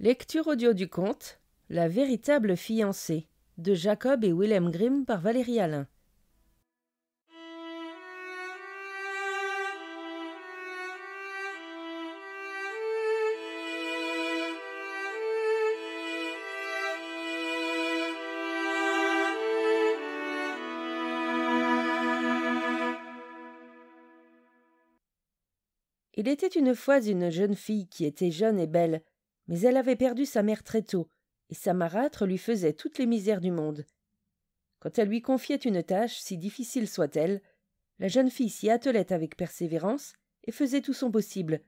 Lecture audio du conte La véritable fiancée de Jacob et Wilhelm Grimm par Valérie Alain. Il était une fois une jeune fille qui était jeune et belle, mais elle avait perdu sa mère très tôt, et sa marâtre lui faisait toutes les misères du monde. Quand elle lui confiait une tâche, si difficile soit-elle, la jeune fille s'y attelait avec persévérance et faisait tout son possible.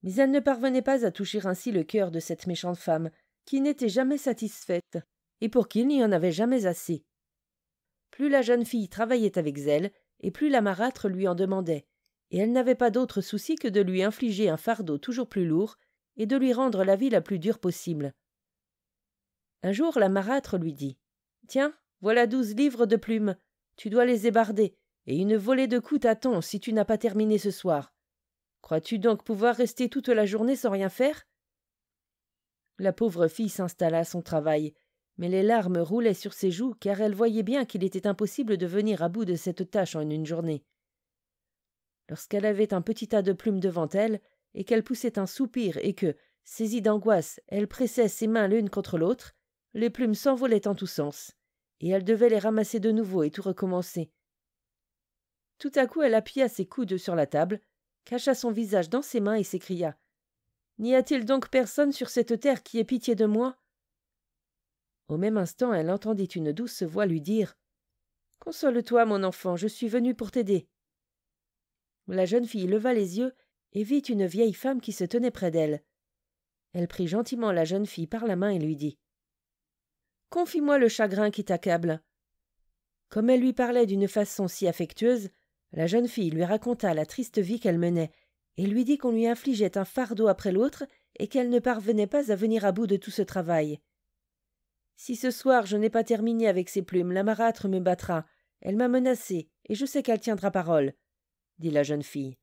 Mais elle ne parvenait pas à toucher ainsi le cœur de cette méchante femme, qui n'était jamais satisfaite, et pour qui il n'y en avait jamais assez. Plus la jeune fille travaillait avec zèle, et plus la marâtre lui en demandait, et elle n'avait pas d'autre souci que de lui infliger un fardeau toujours plus lourd, et de lui rendre la vie la plus dure possible. Un jour, la marâtre lui dit « Tiens, voilà 12 livres de plumes. Tu dois les ébarder, et une volée de coups t'attend si tu n'as pas terminé ce soir. Crois-tu donc pouvoir rester toute la journée sans rien faire ?» La pauvre fille s'installa à son travail, mais les larmes roulaient sur ses joues car elle voyait bien qu'il était impossible de venir à bout de cette tâche en une journée. Lorsqu'elle avait un petit tas de plumes devant elle, et qu'elle poussait un soupir et que, saisie d'angoisse, elle pressait ses mains l'une contre l'autre, les plumes s'envolaient en tous sens, et elle devait les ramasser de nouveau et tout recommencer. Tout à coup elle appuya ses coudes sur la table, cacha son visage dans ses mains et s'écria « N'y a-t-il donc personne sur cette terre qui ait pitié de moi ?» Au même instant elle entendit une douce voix lui dire « Console-toi, mon enfant, je suis venue pour t'aider. » La jeune fille leva les yeux et vit une vieille femme qui se tenait près d'elle. Elle prit gentiment la jeune fille par la main et lui dit « Confie-moi le chagrin qui t'accable. » Comme elle lui parlait d'une façon si affectueuse, la jeune fille lui raconta la triste vie qu'elle menait et lui dit qu'on lui infligeait un fardeau après l'autre et qu'elle ne parvenait pas à venir à bout de tout ce travail. « Si ce soir je n'ai pas terminé avec ses plumes, la marâtre me battra. Elle m'a menacée et je sais qu'elle tiendra parole, » dit la jeune fille.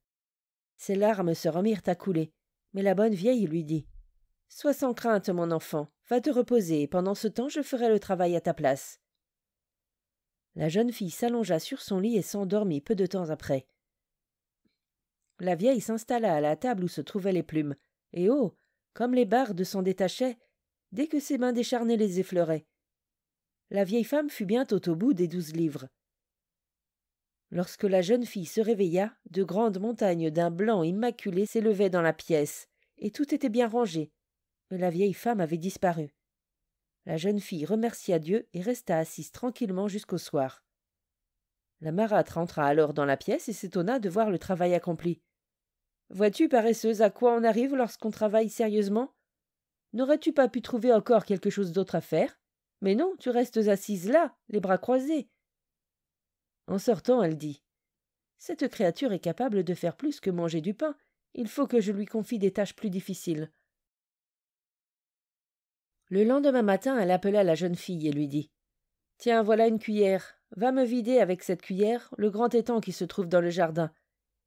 Ses larmes se remirent à couler, mais la bonne vieille lui dit « Sois sans crainte, mon enfant, va te reposer, et pendant ce temps je ferai le travail à ta place. » La jeune fille s'allongea sur son lit et s'endormit peu de temps après. La vieille s'installa à la table où se trouvaient les plumes, et oh, comme les bardes s'en détachaient, dès que ses mains décharnées les effleuraient. La vieille femme fut bientôt au bout des 12 livres. Lorsque la jeune fille se réveilla, de grandes montagnes d'un blanc immaculé s'élevaient dans la pièce, et tout était bien rangé, mais la vieille femme avait disparu. La jeune fille remercia Dieu et resta assise tranquillement jusqu'au soir. La marâtre entra alors dans la pièce et s'étonna de voir le travail accompli. « Vois-tu, paresseuse, à quoi on arrive lorsqu'on travaille sérieusement? N'aurais-tu pas pu trouver encore quelque chose d'autre à faire? Mais non, tu restes assise là, les bras croisés. » En sortant, elle dit « Cette créature est capable de faire plus que manger du pain. Il faut que je lui confie des tâches plus difficiles. » Le lendemain matin, elle appela la jeune fille et lui dit « Tiens, voilà une cuillère. Va me vider avec cette cuillère le grand étang qui se trouve dans le jardin.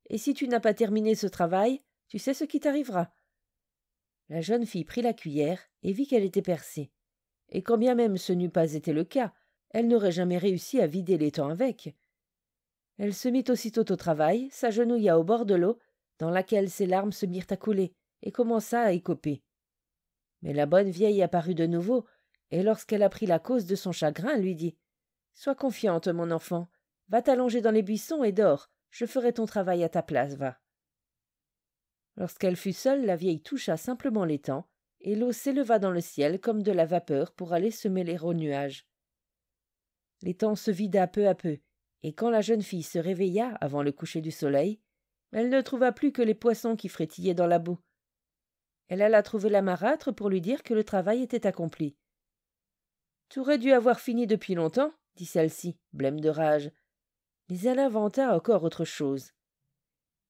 Et si tu n'as pas terminé ce travail, tu sais ce qui t'arrivera. » La jeune fille prit la cuillère et vit qu'elle était percée. Et quand bien même ce n'eût pas été le cas, elle n'aurait jamais réussi à vider l'étang avec. Elle se mit aussitôt au travail, s'agenouilla au bord de l'eau, dans laquelle ses larmes se mirent à couler, et commença à écoper. Mais la bonne vieille apparut de nouveau, et lorsqu'elle apprit la cause de son chagrin, elle lui dit « Sois confiante, mon enfant, va t'allonger dans les buissons et dors, je ferai ton travail à ta place, va. » Lorsqu'elle fut seule, la vieille toucha simplement l'étang, et l'eau s'éleva dans le ciel comme de la vapeur pour aller se mêler aux nuages. L'étang se vida peu à peu, et quand la jeune fille se réveilla avant le coucher du soleil, elle ne trouva plus que les poissons qui frétillaient dans la boue. Elle alla trouver la marâtre pour lui dire que le travail était accompli. « Tu aurais dû avoir fini depuis longtemps, » dit celle-ci, blême de rage. Mais elle inventa encore autre chose.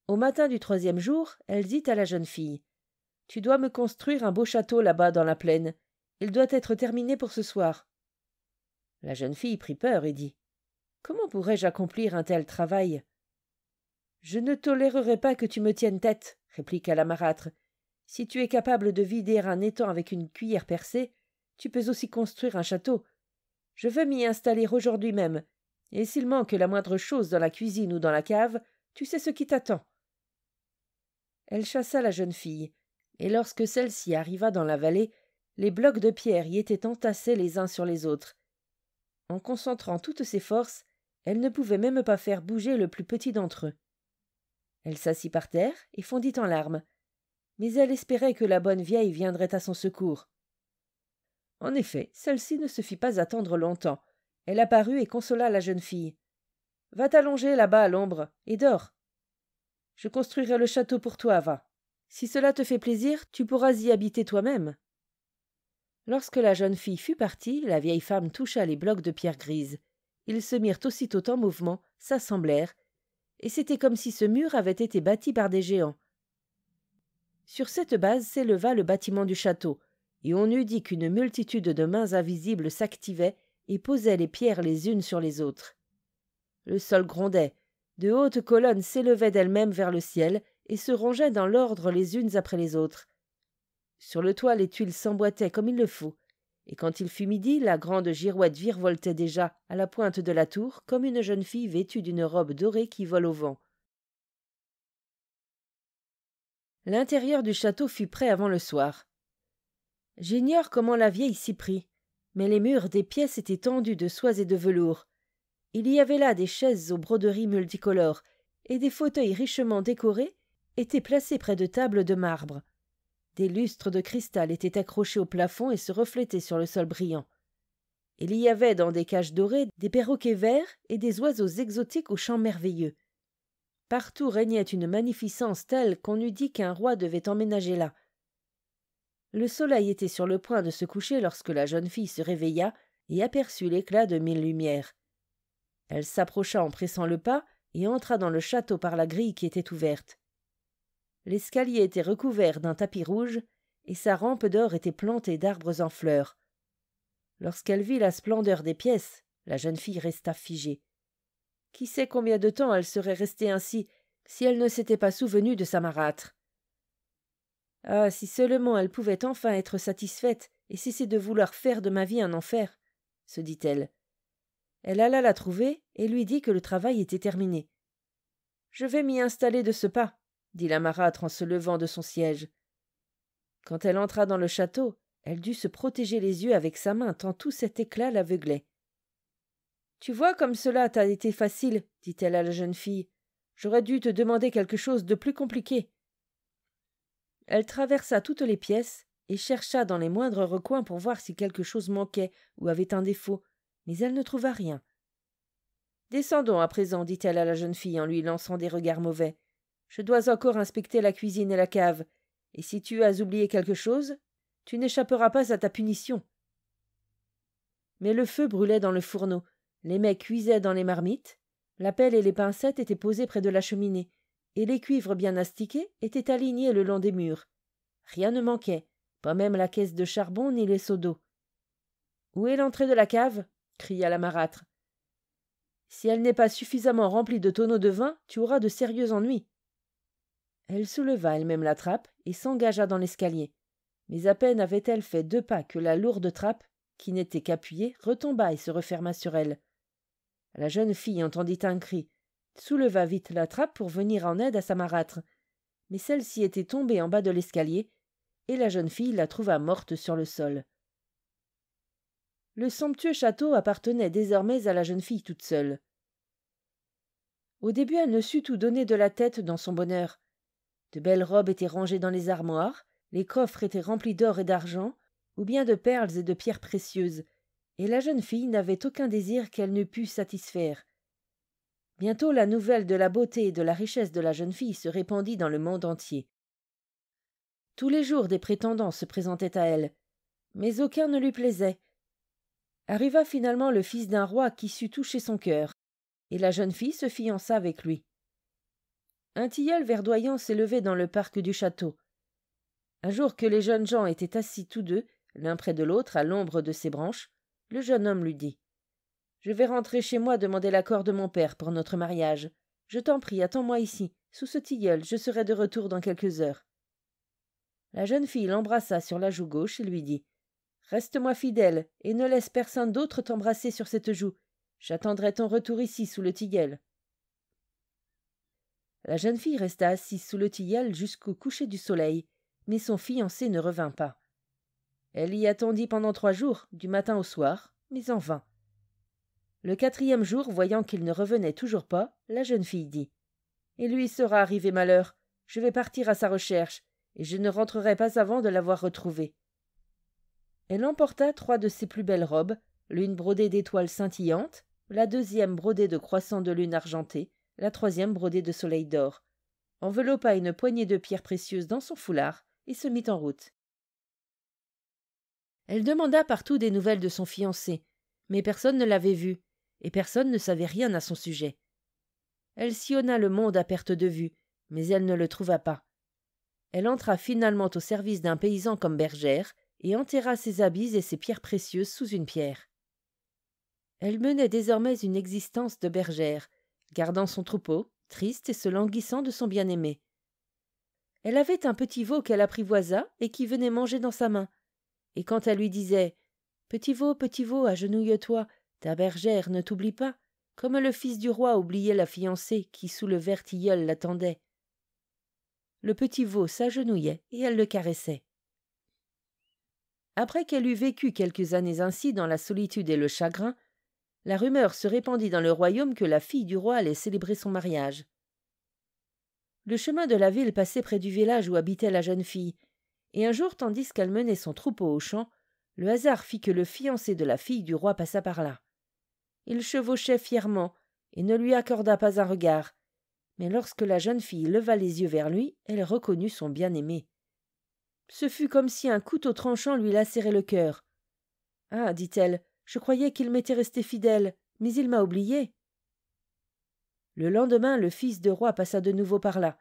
Au matin du 3e jour, elle dit à la jeune fille « Tu dois me construire un beau château là-bas dans la plaine. Il doit être terminé pour ce soir. » La jeune fille prit peur et dit « Comment pourrais-je accomplir un tel travail ?»« Je ne tolérerai pas que tu me tiennes tête, » répliqua la marâtre. « Si tu es capable de vider un étang avec une cuillère percée, tu peux aussi construire un château. Je veux m'y installer aujourd'hui même, et s'il manque la moindre chose dans la cuisine ou dans la cave, tu sais ce qui t'attend. » Elle chassa la jeune fille, et lorsque celle-ci arriva dans la vallée, les blocs de pierre y étaient entassés les uns sur les autres. En concentrant toutes ses forces, elle ne pouvait même pas faire bouger le plus petit d'entre eux. Elle s'assit par terre et fondit en larmes, mais elle espérait que la bonne vieille viendrait à son secours. En effet, celle-ci ne se fit pas attendre longtemps. Elle apparut et consola la jeune fille. « Va t'allonger là-bas à l'ombre et dors. Je construirai le château pour toi, va. Si cela te fait plaisir, tu pourras y habiter toi-même. » Lorsque la jeune fille fut partie, la vieille femme toucha les blocs de pierre grise. Ils se mirent aussitôt en mouvement, s'assemblèrent, et c'était comme si ce mur avait été bâti par des géants. Sur cette base s'éleva le bâtiment du château, et on eût dit qu'une multitude de mains invisibles s'activaient et posaient les pierres les unes sur les autres. Le sol grondait, de hautes colonnes s'élevaient d'elles-mêmes vers le ciel et se rangeaient dans l'ordre les unes après les autres. Sur le toit, les tuiles s'emboîtaient comme il le faut, et quand il fut midi, la grande girouette virevoltait déjà à la pointe de la tour comme une jeune fille vêtue d'une robe dorée qui vole au vent. L'intérieur du château fut prêt avant le soir. J'ignore comment la vieille s'y prit, mais les murs des pièces étaient tendus de soies et de velours. Il y avait là des chaises aux broderies multicolores, et des fauteuils richement décorés étaient placés près de tables de marbre. Des lustres de cristal étaient accrochés au plafond et se reflétaient sur le sol brillant. Il y avait dans des cages dorées des perroquets verts et des oiseaux exotiques aux chants merveilleux. Partout régnait une magnificence telle qu'on eût dit qu'un roi devait emménager là. Le soleil était sur le point de se coucher lorsque la jeune fille se réveilla et aperçut l'éclat de 1000 lumières. Elle s'approcha en pressant le pas et entra dans le château par la grille qui était ouverte. L'escalier était recouvert d'un tapis rouge et sa rampe d'or était plantée d'arbres en fleurs. Lorsqu'elle vit la splendeur des pièces, la jeune fille resta figée. Qui sait combien de temps elle serait restée ainsi si elle ne s'était pas souvenue de sa marâtre. Ah, si seulement elle pouvait enfin être satisfaite et cesser de vouloir faire de ma vie un enfer, se dit-elle. Elle alla la trouver et lui dit que le travail était terminé. « Je vais m'y installer de ce pas, » dit la marâtre en se levant de son siège. Quand elle entra dans le château, elle dut se protéger les yeux avec sa main tant tout cet éclat l'aveuglait. « Tu vois comme cela t'a été facile, » dit-elle à la jeune fille. « J'aurais dû te demander quelque chose de plus compliqué. » Elle traversa toutes les pièces et chercha dans les moindres recoins pour voir si quelque chose manquait ou avait un défaut, mais elle ne trouva rien. « Descendons à présent, dit-elle à la jeune fille en lui lançant des regards mauvais. Je dois encore inspecter la cuisine et la cave, et si tu as oublié quelque chose, tu n'échapperas pas à ta punition. » Mais le feu brûlait dans le fourneau, les mets cuisaient dans les marmites, la pelle et les pincettes étaient posées près de la cheminée, et les cuivres bien astiqués étaient alignés le long des murs. Rien ne manquait, pas même la caisse de charbon ni les seaux d'eau. « Où est l'entrée de la cave » cria la marâtre. « Si elle n'est pas suffisamment remplie de tonneaux de vin, tu auras de sérieux ennuis. » Elle souleva elle-même la trappe et s'engagea dans l'escalier. Mais à peine avait-elle fait 2 pas que la lourde trappe, qui n'était qu'appuyée, retomba et se referma sur elle. La jeune fille entendit un cri, souleva vite la trappe pour venir en aide à sa marâtre, mais celle-ci était tombée en bas de l'escalier, et la jeune fille la trouva morte sur le sol. Le somptueux château appartenait désormais à la jeune fille toute seule. Au début, elle ne sut où donner de la tête dans son bonheur. De belles robes étaient rangées dans les armoires, les coffres étaient remplis d'or et d'argent, ou bien de perles et de pierres précieuses, et la jeune fille n'avait aucun désir qu'elle n'eût pu satisfaire. Bientôt la nouvelle de la beauté et de la richesse de la jeune fille se répandit dans le monde entier. Tous les jours des prétendants se présentaient à elle, mais aucun ne lui plaisait. Arriva finalement le fils d'un roi qui sut toucher son cœur, et la jeune fille se fiança avec lui. Un tilleul verdoyant s'élevait dans le parc du château. Un jour que les jeunes gens étaient assis tous deux, l'un près de l'autre, à l'ombre de ses branches, le jeune homme lui dit « Je vais rentrer chez moi demander l'accord de mon père pour notre mariage. Je t'en prie, attends-moi ici. Sous ce tilleul, je serai de retour dans quelques heures. » La jeune fille l'embrassa sur la joue gauche et lui dit « Reste-moi fidèle et ne laisse personne d'autre t'embrasser sur cette joue. J'attendrai ton retour ici sous le tilleul. » La jeune fille resta assise sous le tilleul jusqu'au coucher du soleil, mais son fiancé ne revint pas. Elle y attendit pendant 3 jours, du matin au soir, mais en vain. Le 4e jour, voyant qu'il ne revenait toujours pas, la jeune fille dit « Il lui sera arrivé malheur, je vais partir à sa recherche, et je ne rentrerai pas avant de l'avoir retrouvé. » Elle emporta 3 de ses plus belles robes, l'une brodée d'étoiles scintillantes, la 2e brodée de croissants de lune argentés, la 3e brodée de soleil d'or, enveloppa une poignée de pierres précieuses dans son foulard et se mit en route. Elle demanda partout des nouvelles de son fiancé, mais personne ne l'avait vu, et personne ne savait rien à son sujet. Elle sillonna le monde à perte de vue, mais elle ne le trouva pas. Elle entra finalement au service d'un paysan comme bergère, et enterra ses habits et ses pierres précieuses sous une pierre. Elle menait désormais une existence de bergère, gardant son troupeau, triste et se languissant de son bien-aimé. Elle avait un petit veau qu'elle apprivoisa et qui venait manger dans sa main. Et quand elle lui disait « Petit veau, agenouille-toi, ta bergère ne t'oublie pas », comme le fils du roi oubliait la fiancée qui sous le vert tilleul l'attendait. Le petit veau s'agenouillait et elle le caressait. Après qu'elle eut vécu quelques années ainsi dans la solitude et le chagrin, la rumeur se répandit dans le royaume que la fille du roi allait célébrer son mariage. Le chemin de la ville passait près du village où habitait la jeune fille, et un jour, tandis qu'elle menait son troupeau au champ, le hasard fit que le fiancé de la fille du roi passa par là. Il chevauchait fièrement et ne lui accorda pas un regard, mais lorsque la jeune fille leva les yeux vers lui, elle reconnut son bien-aimé. Ce fut comme si un couteau tranchant lui lacérait le cœur. « Ah, dit-elle, je croyais qu'il m'était resté fidèle, mais il m'a oublié. » Le lendemain, le fils de roi passa de nouveau par là.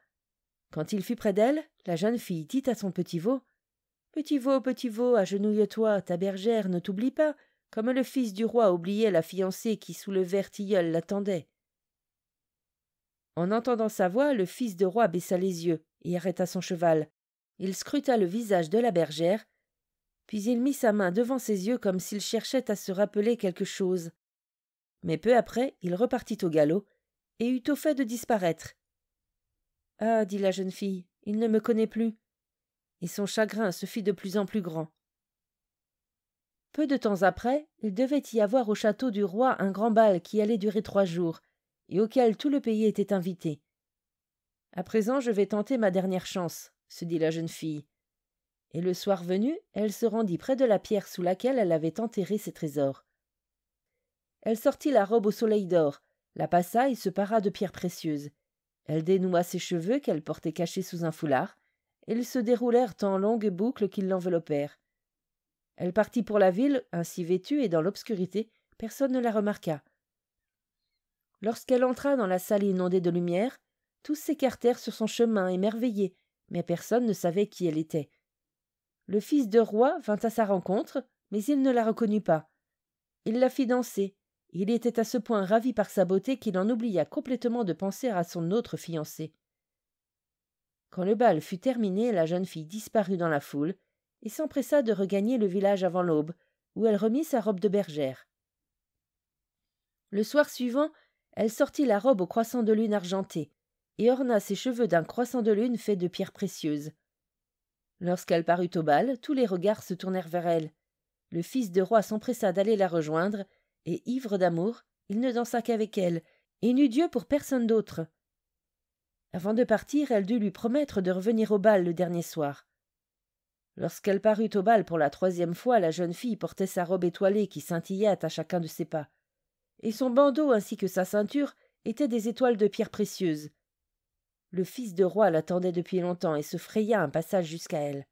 Quand il fut près d'elle, la jeune fille dit à son petit veau, « Petit veau, agenouille-toi, ta bergère ne t'oublie pas, comme le fils du roi oubliait la fiancée qui sous le vert tilleul l'attendait. » En entendant sa voix, le fils de roi baissa les yeux et arrêta son cheval. Il scruta le visage de la bergère, puis il mit sa main devant ses yeux comme s'il cherchait à se rappeler quelque chose. Mais peu après, il repartit au galop et eut au fait de disparaître. « Ah, dit la jeune fille, il ne me connaît plus. » Et son chagrin se fit de plus en plus grand. Peu de temps après, il devait y avoir au château du roi un grand bal qui allait durer 3 jours, et auquel tout le pays était invité. « À présent, je vais tenter ma dernière chance, » se dit la jeune fille. Et le soir venu, elle se rendit près de la pierre sous laquelle elle avait enterré ses trésors. Elle sortit la robe au soleil d'or, la passa et se para de pierres précieuses. Elle dénoua ses cheveux qu'elle portait cachés sous un foulard, et ils se déroulèrent en longues boucles qui l'enveloppèrent. Elle partit pour la ville, ainsi vêtue, et dans l'obscurité, personne ne la remarqua. Lorsqu'elle entra dans la salle inondée de lumière, tous s'écartèrent sur son chemin, émerveillés, mais personne ne savait qui elle était. Le fils de roi vint à sa rencontre, mais il ne la reconnut pas. Il la fit danser. Il était à ce point ravi par sa beauté qu'il en oublia complètement de penser à son autre fiancé. Quand le bal fut terminé, la jeune fille disparut dans la foule et s'empressa de regagner le village avant l'aube, où elle remit sa robe de bergère. Le soir suivant, elle sortit la robe au croissant de lune argenté et orna ses cheveux d'un croissant de lune fait de pierres précieuses. Lorsqu'elle parut au bal, tous les regards se tournèrent vers elle. Le fils de roi s'empressa d'aller la rejoindre, et, ivre d'amour, il ne dansa qu'avec elle, et n'eut Dieu pour personne d'autre. Avant de partir, elle dut lui promettre de revenir au bal le dernier soir. Lorsqu'elle parut au bal pour la 3e fois, la jeune fille portait sa robe étoilée qui scintillait à chacun de ses pas, et son bandeau ainsi que sa ceinture étaient des étoiles de pierres précieuses. Le fils de roi l'attendait depuis longtemps et se fraya un passage jusqu'à elle.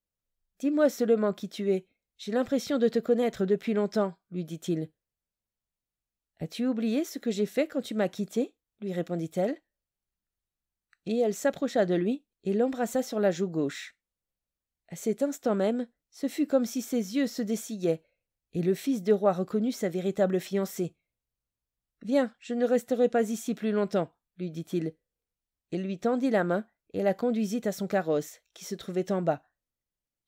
« Dis-moi seulement qui tu es. J'ai l'impression de te connaître depuis longtemps, » lui dit-il. « As-tu oublié ce que j'ai fait quand tu m'as quittée ?» lui répondit-elle. Et elle s'approcha de lui et l'embrassa sur la joue gauche. À cet instant même, ce fut comme si ses yeux se dessillaient, et le fils de roi reconnut sa véritable fiancée. « Viens, je ne resterai pas ici plus longtemps, » lui dit-il. Il lui tendit la main et la conduisit à son carrosse, qui se trouvait en bas.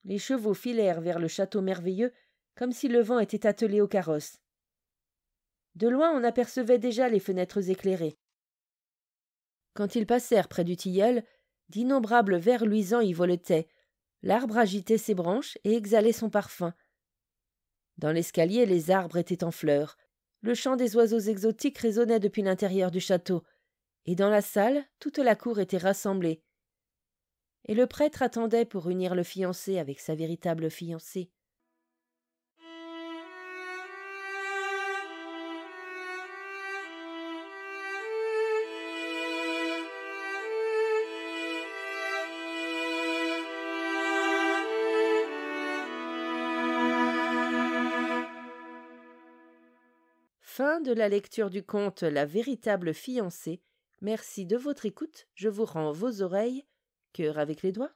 Les chevaux filèrent vers le château merveilleux, comme si le vent était attelé au carrosse. De loin, on apercevait déjà les fenêtres éclairées. Quand ils passèrent près du tilleul, d'innombrables vers luisants y voletaient. L'arbre agitait ses branches et exhalait son parfum. Dans l'escalier, les arbres étaient en fleurs. Le chant des oiseaux exotiques résonnait depuis l'intérieur du château. Et dans la salle, toute la cour était rassemblée. Et le prêtre attendait pour unir le fiancé avec sa véritable fiancée. Fin de la lecture du conte La véritable fiancée. Merci de votre écoute. Je vous rends vos oreilles. Cœur avec les doigts.